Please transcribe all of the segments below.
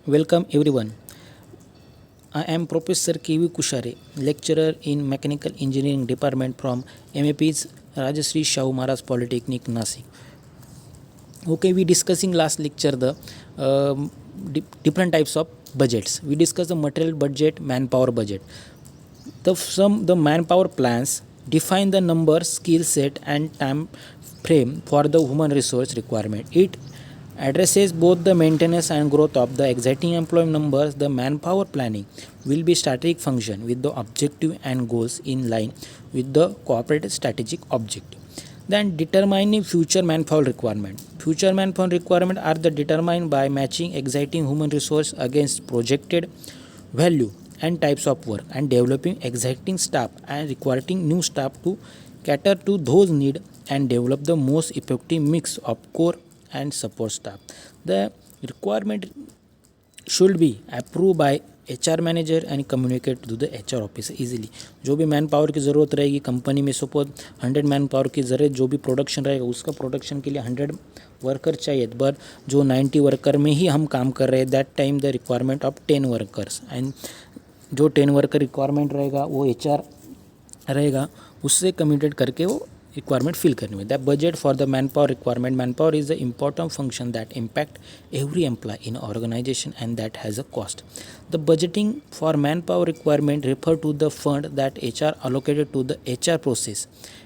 Welcome everyone. I am Professor KV Kushare, lecturer in Mechanical Engineering Department from MAP's Rajashree Shahu Maharaj Polytechnic, Nasik. Okay, we discussing last lecture the different types of budgets. We discussed the material budget, manpower budget. The manpower plans define the number, skill set, and time frame for the human resource requirement. It addresses both the maintenance and growth of the existing employee numbers. The manpower planning will be strategic function with the objective and goals in line with the corporate strategic objective. Then determining future manpower requirement. Future manpower requirement are the determined by matching existing human resource against projected value and types of work and developing existing staff and requiring new staff to cater to those needs and develop the most effective mix of core and support staff. The requirement should be approved by HR manager and communicate to the HR officer easily. जो भी man power की ज़रूरत रहेगी company में, suppose 100 man power की ज़रूरत, जो भी प्रोडक्शन रहेगा उसका प्रोडक्शन के लिए 100 वर्कर चाहिए, बट जो 90 वर्कर में ही हम काम कर रहे हैं, that time the requirement of 10 workers. And जो 10 वर्कर रिक्वायरमेंट रहेगा वो HR रहेगा, उससे कम्युनिकेट करके वो requirement fill करनी है. The budget for the manpower requirement. Manpower is the important function that impact every employee in organization and that has a cost. The budgeting for manpower requirement refer to the fund that HR allocated to the HR process.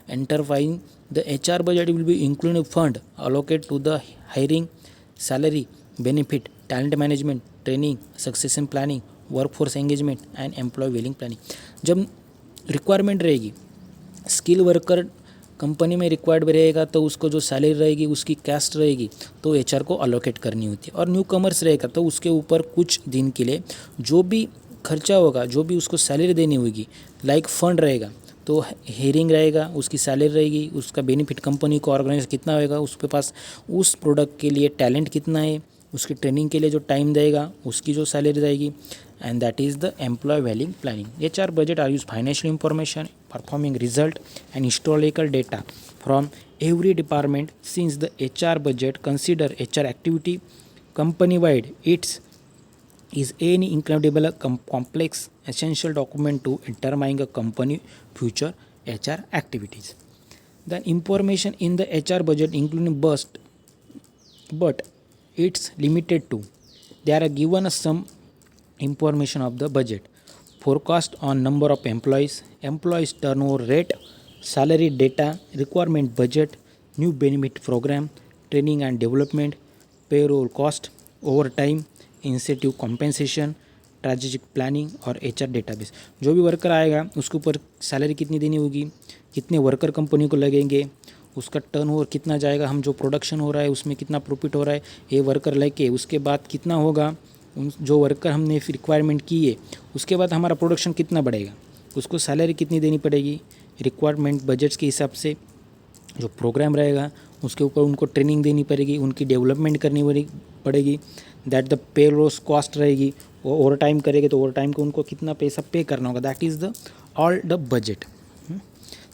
Enterprising the HR budget will be including fund allocated to the hiring, salary, benefit, talent management, training, succession planning, workforce engagement and employee well-being planning. जब requirement रहेगी, skill worker company में required भी रहेगा तो उसको जो salary रहेगी उसकी कैस्ट रहेगी तो HR को अलोकेट करनी होती है. और न्यू कमर्स रहेगा तो उसके ऊपर कुछ दिन के लिए जो भी खर्चा होगा, जो भी उसको सैलरी देनी होगी, लाइक फंड रहेगा तो हेयरिंग रहेगा, उसकी सैलरी रहेगी, उसका बेनिफिट कंपनी को ऑर्गेनाइज कितना होएगा, उसके पास उस प्रोडक्ट के लिए टैलेंट कितना है, उसकी ट्रेनिंग के लिए जो टाइम देगा उसकी जो सैलरी रहेगी. And that is the employee well-being planning. HR budget are used financial information, performing result and historical data from every department. Since the HR budget consider HR activity company wide, it is any incredible complex essential document to determine a company future HR activities. The information in the HR budget including but it's limited to, there are given some information of the budget: forecast on number of employees, employees turnover rate, salary data, requirement budget, new benefit program, training and development, payroll cost, overtime, incentive compensation, strategic planning और HR database. जो भी worker आएगा उसके ऊपर salary कितनी देनी होगी, कितने वर्कर कंपनी को लगेंगे, उसका टर्नओवर कितना जाएगा, हम जो प्रोडक्शन हो रहा है उसमें कितना प्रॉफिट हो रहा है, ये वर्कर लेके उसके बाद कितना होगा, उन जो वर्कर हमने रिक्वायरमेंट की है उसके बाद हमारा प्रोडक्शन कितना बढ़ेगा, उसको सैलरी कितनी देनी पड़ेगी, रिक्वायरमेंट बजट्स के हिसाब से जो प्रोग्राम रहेगा उसके ऊपर उनको ट्रेनिंग देनी पड़ेगी, उनकी डेवलपमेंट करनी पड़ेगी, दैट द पेरोल कॉस्ट रहेगी, वो ओवर टाइम करेंगे तो ओवर टाइम को उनको कितना पैसा पे करना होगा, that is the all the budget.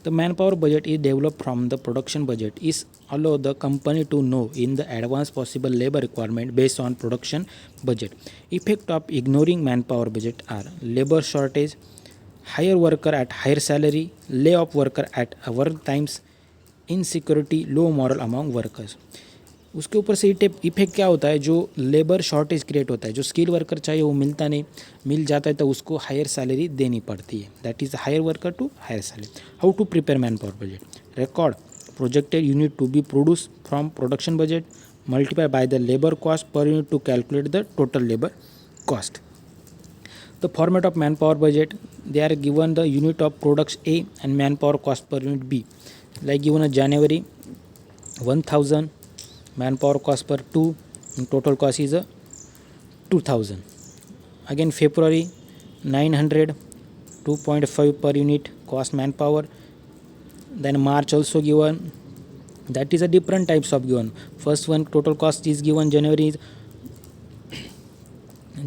The manpower budget is developed from the production budget. Is allow the company to know in the advance possible labor requirement based on production budget. Effect of ignoring manpower budget are labor shortage, hire worker at higher salary, lay off worker at work times, insecurity, low morale among workers. उसके ऊपर से effect क्या होता है, जो labour shortage create होता है, जो स्किल वर्कर चाहिए वो मिलता नहीं, मिल जाता है तो उसको हायर सैलरी देनी पड़ती है, that is higher worker to higher salary. How to prepare man power budget. Record projected unit to be produce from production budget, multiply by the labour cost per unit to calculate the total labour cost. The format of manpower budget, they are given the unit of products A and manpower cost per unit B. Like given a January 1000, manpower cost per 2, and total cost is a 2000. Again February 900, 2.5 per unit cost manpower. Then March also given, that is a different types of given. First one total cost is given January,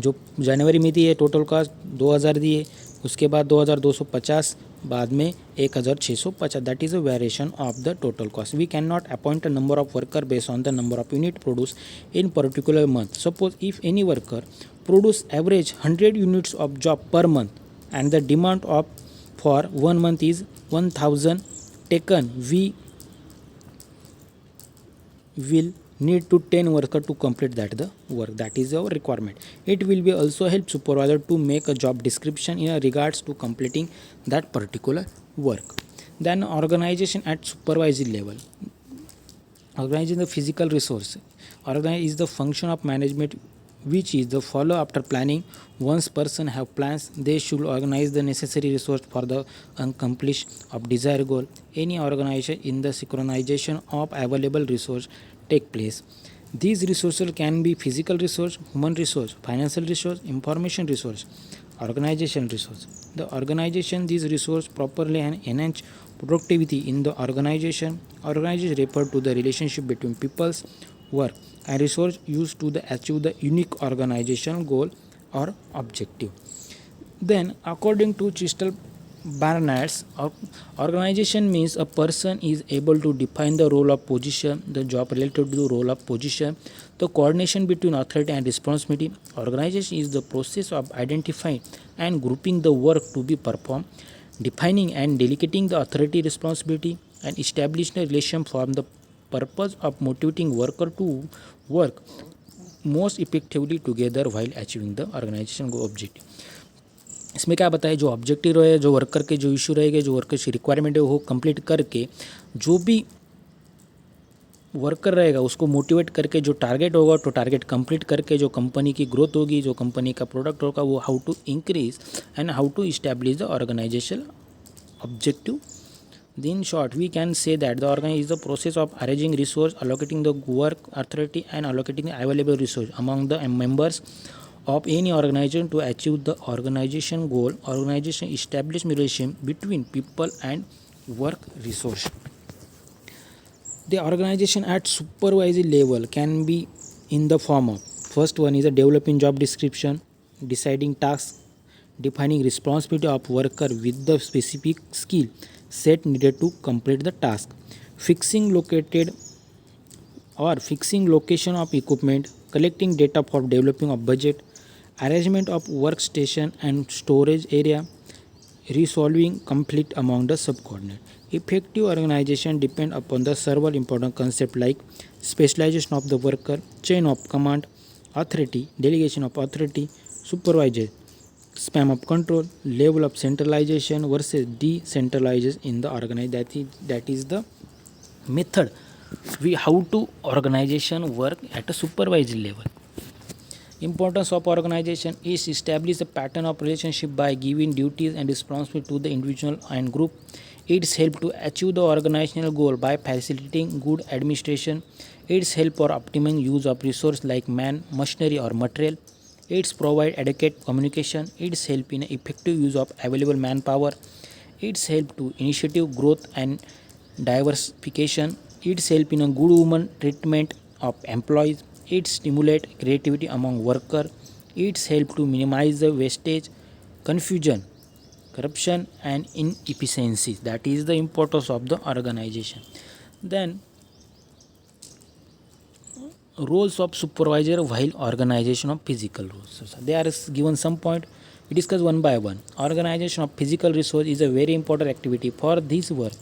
जो जनवरी में दी है total cost 2000 दी है, उसके बाद 2250 बाद में 1650. That is a variation of the total cost. We can not appoint a number of worker based on the number of unit produce in particular month. Suppose if any worker produce average 100 units of job per month and the demand of for 1 month is 1000 taken, we will need to 10 worker to complete that the work. That is our requirement. It will be also help supervisor to make a job description in regards to completing that particular work. Then organization at supervisory level. Organizing the physical resource. Organize is the function of management which is the follow after planning. Once person have plans, they should organize the necessary resource for the accomplishment of desired goal. Any organization in the synchronization of available resource take place. These resources can be physical resource, human resource, financial resource, information resource, organization resource. The organization these resources properly and enhance productivity in the organization. Organization refer to the relationship between people's work and resource used to achieve the unique organization goal or objective. Then, according to Chistel Barnett's, organization means a person is able to define the role of position, the job related to the role of position, the coordination between authority and responsibility. Organization is the process of identifying and grouping the work to be performed, defining and delegating the authority responsibility, and establishing a relation from the purpose of motivating worker to work most effectively together while achieving the organization goal objective. इसमें क्या बताया, जो objective रहे, जो worker के जो issue रहेंगे, जो वर्कर की रिक्वायरमेंट है वो कंप्लीट करके जो भी वर्कर रहेगा उसको मोटिवेट करके जो टारगेट होगा तो टारगेट कंप्लीट करके जो कंपनी की ग्रोथ होगी, जो कंपनी का प्रोडक्ट होगा वो how to increase and how to establish the organisation objective. In short, we can say that the organization is the process of arranging resource, allocating the work authority, and allocating the available resource among the members of any organization to achieve the organization goal. Organization establish relationship between people and work resource. The organization at supervisory level can be in the form of, first one is a developing job description, deciding tasks, defining responsibility of worker with the specific skill set needed to complete the task, fixing location of equipment, collecting data for developing of budget, arrangement of workstation and storage area, resolving conflict among the subordinate. Effective organization depend upon the several important concepts like specialization of the worker, chain of command, authority, delegation of authority, supervisor, span of control, level of centralization versus decentralization in the organization. That is the method we how to organization work at a supervisory level. Importance of organization is establish a pattern of relationship by giving duties and responsibility to the individual and group. It's help to achieve the organizational goal by facilitating good administration. It's help for optimum use of resource like man, machinery or material. It's provide adequate communication. It's help in effective use of available manpower. It's help to initiative growth and diversification. It's help in a good human treatment of employees. It stimulate creativity among workers. It's help to minimize the wastage, confusion, corruption and inefficiencies. That is the importance of the organization. Then roles of supervisor while organization of physical roles. So they are given some point. We discuss one by one. Organization of physical resource is a very important activity. For this work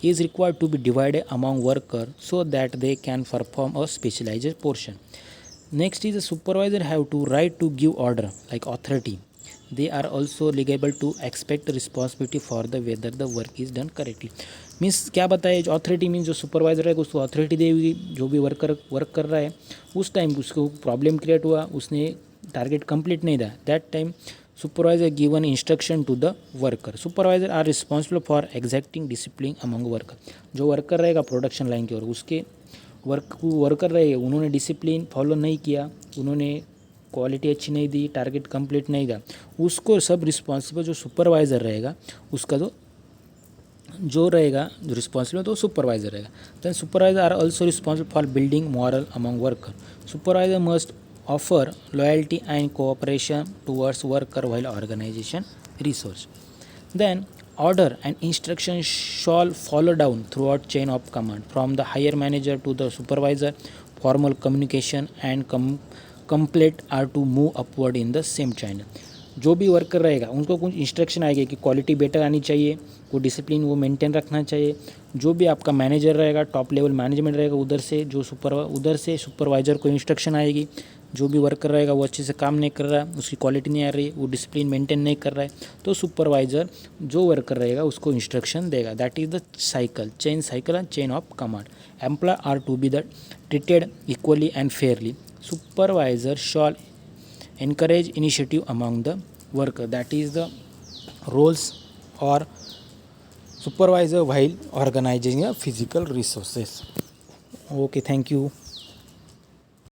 is required to be divided among workers so that they can perform a specialized portion. Next is the supervisor have to right to give order like authority. They are also liable to expect responsibility for the whether the work is done correctly. Means क्या बताए, जो authority means जो supervisor है उसको authority देगी, जो भी worker work कर रहा है उस टाइम उसको प्रॉब्लम क्रिएट हुआ, उसने टारगेट कंप्लीट नहीं दिया, that time supervisor given instruction to the worker. Supervisor are responsible for exacting discipline among worker. जो वर्कर रहेगा प्रोडक्शन लाइन की ओर उसके वर्कर रहे उन्होंने डिसिप्लिन फॉलो नहीं किया, उन्होंने क्वालिटी अच्छी नहीं दी, टारगेट कंप्लीट नहीं दिया, उसको सब रिस्पॉन्सिबल जो सुपरवाइज़र रहेगा उसका जो रहेगा जो रिस्पॉन्सिबल तो सुपरवाइज़र रहेगा. Then supervisor are also responsible for building morale among worker. Supervisor must offer loyalty and cooperation towards worker while organization resource. Then order and instruction shall follow down throughout chain of command from the higher manager to the supervisor. Formal communication and complaint are to move upward in the same channel. जो भी worker रहेगा उनको कुछ instruction आएगी कि quality better आनी चाहिए, वो डिसिप्लिन वो मेंटेन रखना चाहिए. जो भी आपका मैनेजर रहेगा, टॉप लेवल मैनेजमेंट रहेगा, उधर से सुपरवाइज़र को इंस्ट्रक्शन आएगी. जो भी वर्कर रहेगा वो अच्छे से काम नहीं कर रहा है, उसकी क्वालिटी नहीं आ रही, वो डिसिप्लिन मेंटेन नहीं कर रहा है, तो सुपरवाइज़र जो वर्कर रहेगा उसको इंस्ट्रक्शन देगा. That is the cycle, cycle and chain of command. Employ are to be the treated equally and fairly. Supervisor shall encourage initiative among the worker. That is the roles or supervisor while organizing the physical resources. Okay, thank you.